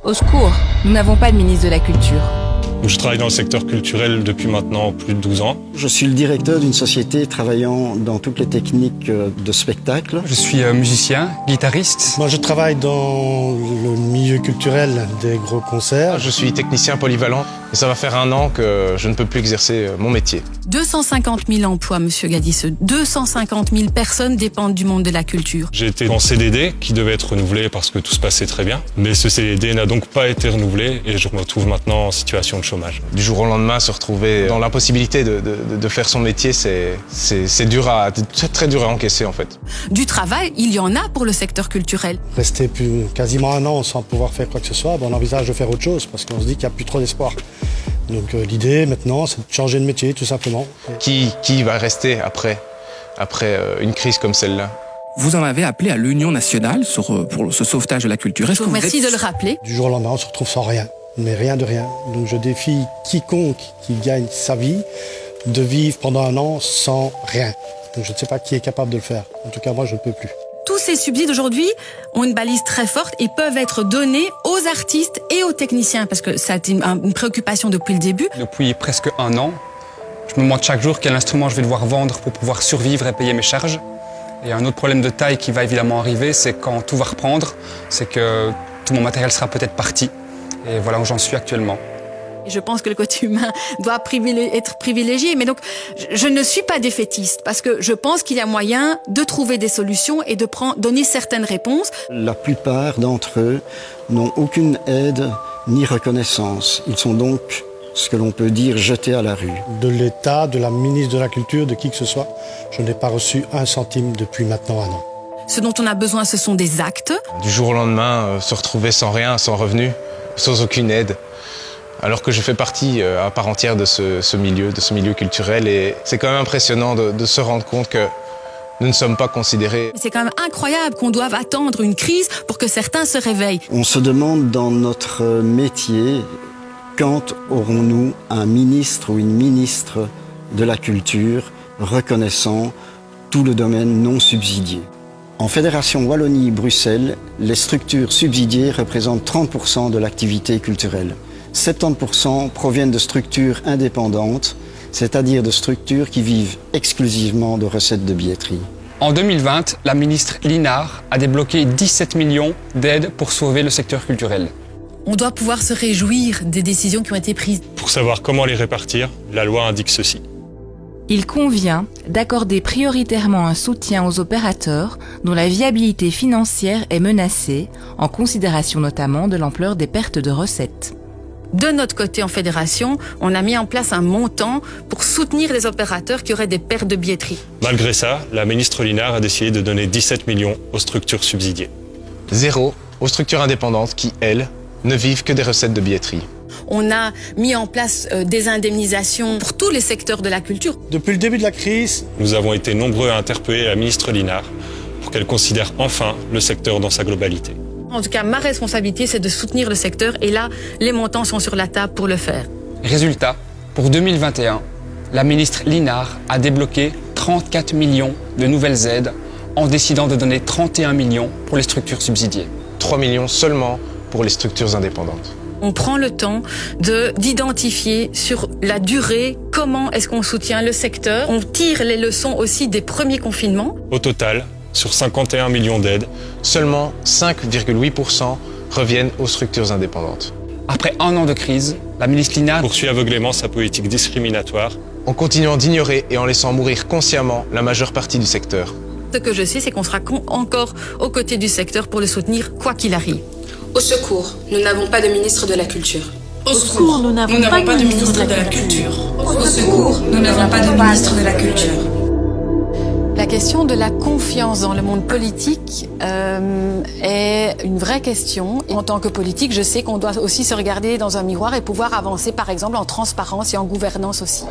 Au secours, nous n'avons pas de ministre de la Culture. Je travaille dans le secteur culturel depuis maintenant plus de 12 ans. Je suis le directeur d'une société travaillant dans toutes les techniques de spectacle. Je suis musicien, guitariste. Moi, je travaille dans le milieu culturel des gros concerts. Je suis technicien polyvalent et ça va faire 1 an que je ne peux plus exercer mon métier. 250 000 emplois, monsieur Gadisseux. 250 000 personnes dépendent du monde de la culture. J'ai été en CDD qui devait être renouvelé parce que tout se passait très bien. Mais ce CDD n'a donc pas été renouvelé et je me retrouve maintenant en situation de chômage. Du jour au lendemain, se retrouver dans l'impossibilité de faire son métier, c'est très dur à encaisser en fait. Du travail, il y en a pour le secteur culturel. Rester quasiment 1 an sans pouvoir faire quoi que ce soit, on envisage de faire autre chose parce qu'on se dit qu'il n'y a plus trop d'espoir. Donc l'idée maintenant, c'est de changer de métier tout simplement. Qui va rester après une crise comme celle-là? Vous en avez appelé à l'Union nationale pour ce sauvetage de la culture. Je vous remercie de le rappeler. Du jour au lendemain, on se retrouve sans rien, mais rien de rien. Donc je défie quiconque qui gagne sa vie de vivre pendant 1 an sans rien. Donc je ne sais pas qui est capable de le faire. En tout cas, moi, je ne peux plus. Tous ces subsides aujourd'hui ont une balise très forte et peuvent être donnés aux artistes et aux techniciens parce que ça a été une préoccupation depuis le début. Depuis presque 1 an, je me demande chaque jour quel instrument je vais devoir vendre pour pouvoir survivre et payer mes charges. Et un autre problème de taille qui va évidemment arriver, c'est quand tout va reprendre, c'est que tout mon matériel sera peut-être parti. Et voilà où j'en suis actuellement. Je pense que le côté humain doit être privilégié, mais donc je ne suis pas défaitiste parce que je pense qu'il y a moyen de trouver des solutions et de donner certaines réponses. La plupart d'entre eux n'ont aucune aide ni reconnaissance. Ils sont donc, ce que l'on peut dire, jetés à la rue. De l'État, de la ministre de la Culture, de qui que ce soit, je n'ai pas reçu 1 centime depuis maintenant 1 an. Ce dont on a besoin, ce sont des actes. Du jour au lendemain, se retrouver sans rien, sans revenu, sans aucune aide. Alors que je fais partie à part entière de ce milieu culturel. Et c'est quand même impressionnant de se rendre compte que nous ne sommes pas considérés. C'est quand même incroyable qu'on doive attendre une crise pour que certains se réveillent. On se demande dans notre métier, quand aurons-nous un ministre ou une ministre de la Culture reconnaissant tout le domaine non subsidié? En Fédération Wallonie-Bruxelles, les structures subsidiées représentent 30% de l'activité culturelle. 70% proviennent de structures indépendantes, c'est-à-dire de structures qui vivent exclusivement de recettes de billetterie. En 2020, la ministre Linard a débloqué 17 millions d'aides pour sauver le secteur culturel. On doit pouvoir se réjouir des décisions qui ont été prises. Pour savoir comment les répartir, la loi indique ceci. Il convient d'accorder prioritairement un soutien aux opérateurs dont la viabilité financière est menacée, en considération notamment de l'ampleur des pertes de recettes. De notre côté, en fédération, on a mis en place un montant pour soutenir les opérateurs qui auraient des pertes de billetterie. Malgré ça, la ministre Linard a décidé de donner 17 millions aux structures subsidiées. 0 aux structures indépendantes qui, elles, ne vivent que des recettes de billetterie. On a mis en place des indemnisations pour tous les secteurs de la culture. Depuis le début de la crise, nous avons été nombreux à interpeller la ministre Linard pour qu'elle considère enfin le secteur dans sa globalité. En tout cas, ma responsabilité, c'est de soutenir le secteur et là, les montants sont sur la table pour le faire. Résultat, pour 2021, la ministre Linard a débloqué 34 millions de nouvelles aides en décidant de donner 31 millions pour les structures subsidiées. 3 millions seulement pour les structures indépendantes. On prend le temps d'identifier sur la durée comment est-ce qu'on soutient le secteur. On tire les leçons aussi des premiers confinements. Au total, sur 51 millions d'aides, seulement 5,8% reviennent aux structures indépendantes. Après 1 an de crise, la ministre Linard poursuit aveuglément sa politique discriminatoire. En continuant d'ignorer et en laissant mourir consciemment la majeure partie du secteur. Ce que je sais, c'est qu'on sera encore aux côtés du secteur pour le soutenir quoi qu'il arrive. Au secours, nous n'avons pas de ministre de la Culture. Au secours, nous n'avons pas de ministre de la Culture. Au secours, nous n'avons pas de ministre de la Culture. La question de la confiance dans le monde politique est une vraie question. Et en tant que politique, je sais qu'on doit aussi se regarder dans un miroir et pouvoir avancer, par exemple, en transparence et en gouvernance aussi.